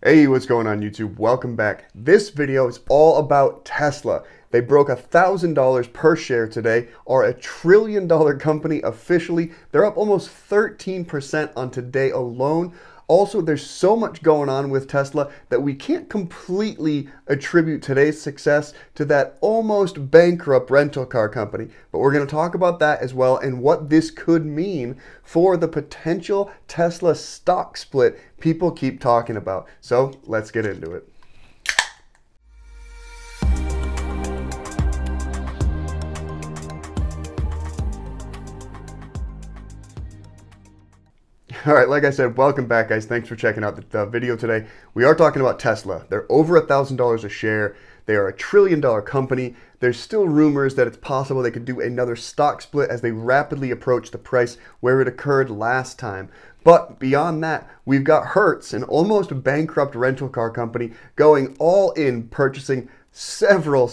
Hey, what's going on YouTube? Welcome back. This video is all about Tesla. They broke $1,000 per share today, are a $1 trillion company officially. They're up almost 13% on today alone. Also, there's so much going on with Tesla that we can't completely attribute today's success to that almost bankrupt rental car company. But we're going to talk about that as well and what this could mean for the potential Tesla stock split people keep talking about. So let's get into it. All right, like I said, welcome back, guys. Thanks for checking out the video today. We are talking about Tesla. They're over $1,000 a share. They are a $1 trillion company. There's still rumors that it's possible they could do another stock split as they rapidly approach the price where it occurred last time. But beyond that, we've got Hertz, an almost bankrupt rental car company, going all in, purchasing several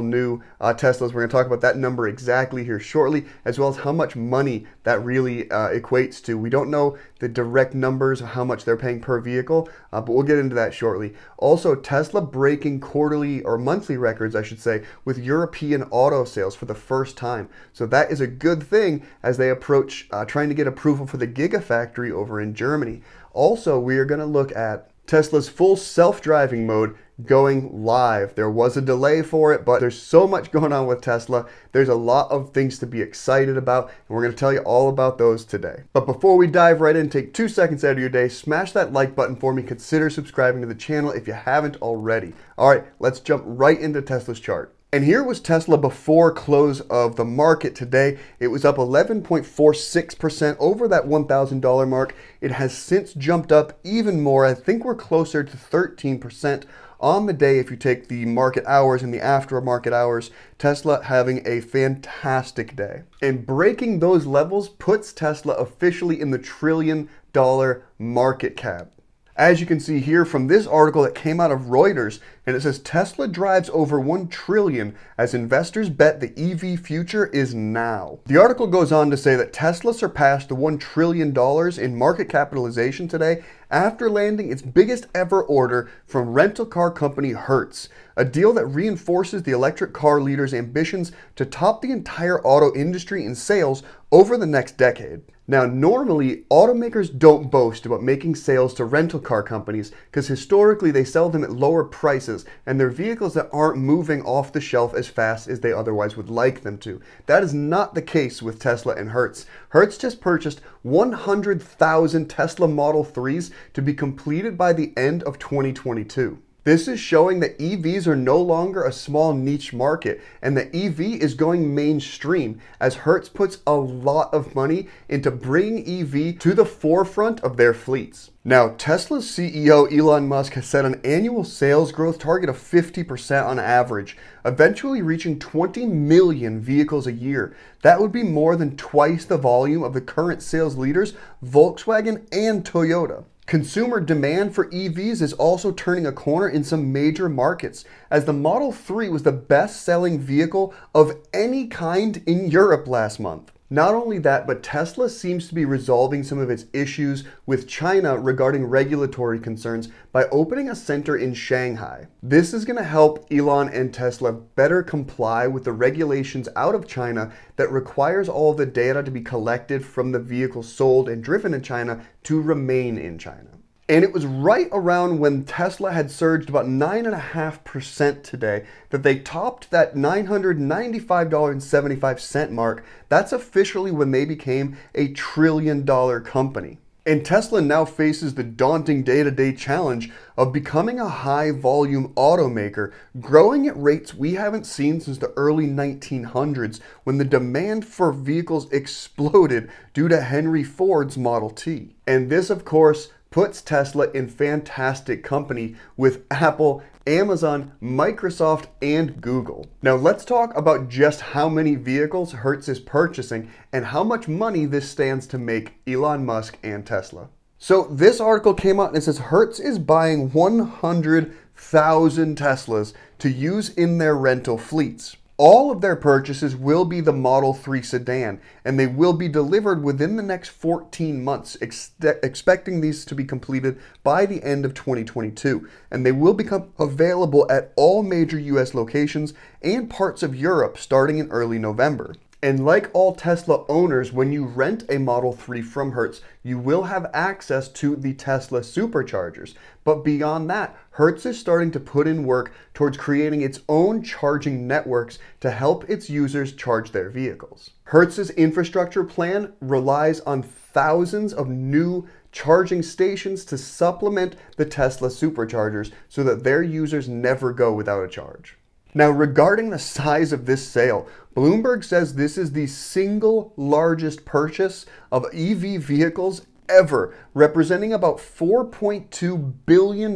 new Teslas. We're going to talk about that number exactly here shortly, as well as how much money that really equates to. We don't know the direct numbers of how much they're paying per vehicle, but we'll get into that shortly. Also, Tesla breaking quarterly or monthly records, I should say, with European auto sales for the first time. So that is a good thing as they approach trying to get approval for the Gigafactory over in Germany. Also, we are going to look at Tesla's full self-driving mode going live. There was a delay for it, but there's so much going on with Tesla. There's a lot of things to be excited about, and we're going to tell you all about those today. But before we dive right in, take 2 seconds out of your day, smash that like button for me, consider subscribing to the channel if you haven't already. All right, let's jump right into Tesla's chart. And here was Tesla before close of the market today. It was up 11.46% over that $1,000 mark. It has since jumped up even more. I think we're closer to 13% on the day if you take the market hours and the aftermarket hours. Tesla having a fantastic day. And breaking those levels puts Tesla officially in the $1 trillion market cap. As you can see here from this article that came out of Reuters, and it says Tesla drives over 1 trillion as investors bet the EV future is now. The article goes on to say that Tesla surpassed the $1 trillion in market capitalization today after landing its biggest ever order from rental car company Hertz, a deal that reinforces the electric car leader's ambitions to top the entire auto industry in sales over the next decade. Now, normally, automakers don't boast about making sales to rental car companies because historically they sell them at lower prices and they're vehicles that aren't moving off the shelf as fast as they otherwise would like them to. That is not the case with Tesla and Hertz. Hertz just purchased 100,000 Tesla Model 3s to be completed by the end of 2022. This is showing that EVs are no longer a small niche market and that EV is going mainstream as Hertz puts a lot of money into bringing EV to the forefront of their fleets. Now, Tesla's CEO Elon Musk has set an annual sales growth target of 50% on average, eventually reaching 20 million vehicles a year. That would be more than twice the volume of the current sales leaders, Volkswagen and Toyota. Consumer demand for EVs is also turning a corner in some major markets, as the Model 3 was the best-selling vehicle of any kind in Europe last month. Not only that, but Tesla seems to be resolving some of its issues with China regarding regulatory concerns by opening a center in Shanghai. This is going to help Elon and Tesla better comply with the regulations out of China that requires all the data to be collected from the vehicles sold and driven in China to remain in China. And it was right around when Tesla had surged about 9.5% today that they topped that $995.75 mark. That's officially when they became a $1 trillion company. And Tesla now faces the daunting day-to-day challenge of becoming a high-volume automaker, growing at rates we haven't seen since the early 1900s when the demand for vehicles exploded due to Henry Ford's Model T. And this, of course, puts Tesla in fantastic company with Apple, Amazon, Microsoft, and Google. Now let's talk about just how many vehicles Hertz is purchasing and how much money this stands to make Elon Musk and Tesla. So this article came out and it says Hertz is buying 100,000 Teslas to use in their rental fleets. All of their purchases will be the Model 3 sedan, and they will be delivered within the next 14 months, expecting these to be completed by the end of 2022. And they will become available at all major US locations and parts of Europe starting in early November. And like all Tesla owners, when you rent a Model 3 from Hertz, you will have access to the Tesla superchargers. But beyond that, Hertz is starting to put in work towards creating its own charging networks to help its users charge their vehicles. Hertz's infrastructure plan relies on thousands of new charging stations to supplement the Tesla superchargers so that their users never go without a charge. Now, regarding the size of this sale, Bloomberg says this is the single largest purchase of EV vehicles ever, representing about $4.2 billion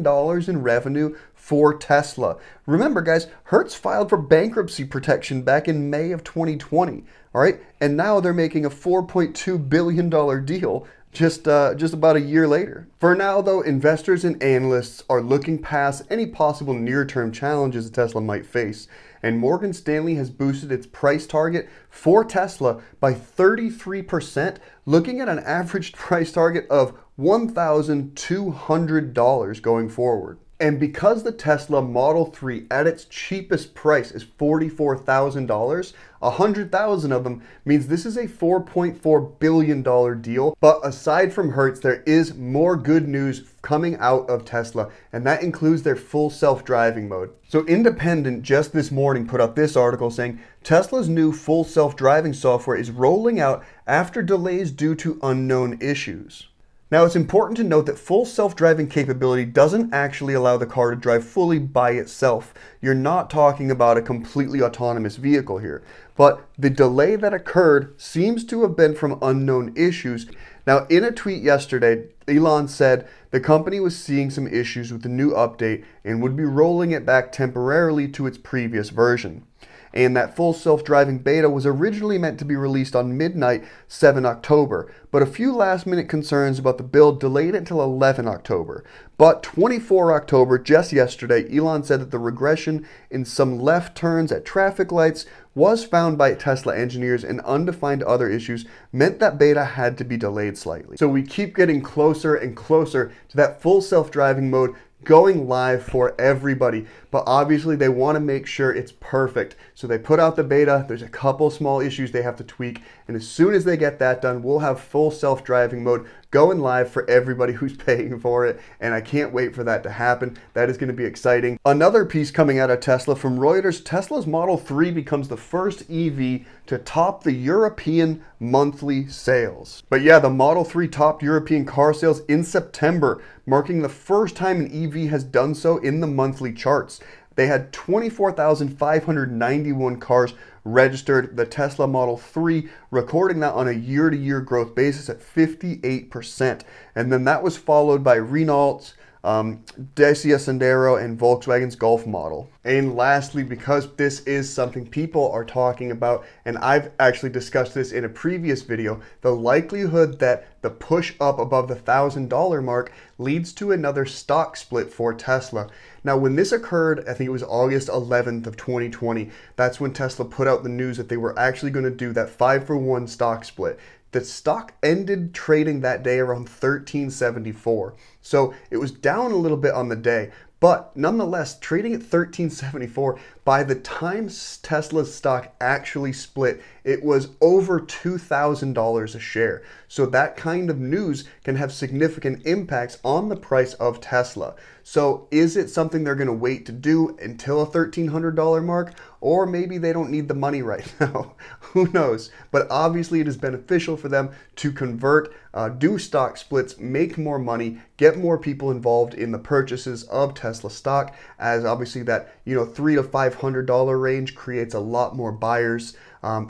in revenue for Tesla. Remember, guys, Hertz filed for bankruptcy protection back in May of 2020, all right? And now they're making a $4.2 billion deal just about a year later. For now, though, investors and analysts are looking past any possible near-term challenges Tesla might face, and Morgan Stanley has boosted its price target for Tesla by 33%, looking at an average price target of $1,200 going forward. And because the Tesla Model 3 at its cheapest price is $44,000, 100,000 of them means this is a $4.4 billion deal. But aside from Hertz, there is more good news coming out of Tesla, and that includes their full self-driving mode. So Independent just this morning put out this article saying Tesla's new full self-driving software is rolling out after delays due to unknown issues. Now, it's important to note that full self-driving capability doesn't actually allow the car to drive fully by itself. You're not talking about a completely autonomous vehicle here. But the delay that occurred seems to have been from unknown issues. Now, in a tweet yesterday, Elon said the company was seeing some issues with the new update and would be rolling it back temporarily to its previous version. And that full self-driving beta was originally meant to be released on midnight 7 October, but a few last-minute concerns about the build delayed it until 11 October. But 24 October, just yesterday, Elon said that the regression in some left turns at traffic lights was found by Tesla engineers, and undefined other issues meant that beta had to be delayed slightly. So we keep getting closer and closer to that full self-driving mode going live for everybody, but obviously they want to make sure it's perfect. So they put out the beta, there's a couple small issues they have to tweak, and as soon as they get that done, we'll have full self-driving mode going live for everybody who's paying for it, and I can't wait for that to happen. That is going to be exciting. Another piece coming out of Tesla from Reuters, Tesla's Model 3 becomes the first EV to top the European monthly sales. But yeah, the Model 3 topped European car sales in September, marking the first time an EV has done so in the monthly charts. They had 24,591 cars registered, the Tesla Model 3 recording that on a year-to-year growth basis at 58%. And then that was followed by Renault's, Dacia Sandero, and Volkswagen's Golf model. And lastly, because this is something people are talking about, and I've actually discussed this in a previous video, the likelihood that the push up above the $1,000 mark leads to another stock split for Tesla. Now, when this occurred, I think it was August 11th of 2020, that's when Tesla put out the news that they were actually going to do that 5-for-1 stock split. The stock ended trading that day around $13.74. So it was down a little bit on the day, but nonetheless, trading at $13.74, by the time Tesla's stock actually split, it was over $2,000 a share. So that kind of news can have significant impacts on the price of Tesla. So is it something they're going to wait to do until a $1,300 mark? Or maybe they don't need the money right now. Who knows? But obviously it is beneficial for them to convert, do stock splits, make more money, get more people involved in the purchases of Tesla stock, as obviously that $300 to $500 range creates a lot more buyers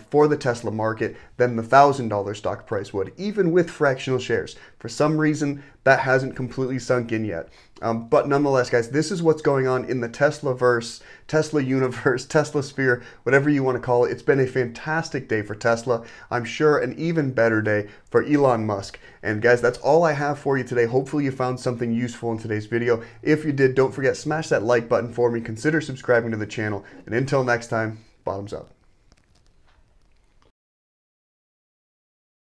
for the Tesla market than the $1,000 stock price would, even with fractional shares. For some reason, that hasn't completely sunk in yet. But nonetheless, guys, this is what's going on in the Teslaverse, Tesla universe, Tesla sphere, whatever you want to call it. It's been a fantastic day for Tesla. I'm sure an even better day for Elon Musk. And guys, that's all I have for you today. Hopefully you found something useful in today's video. If you did, don't forget, smash that like button for me. Consider subscribing to the channel. And until next time, Bottoms up.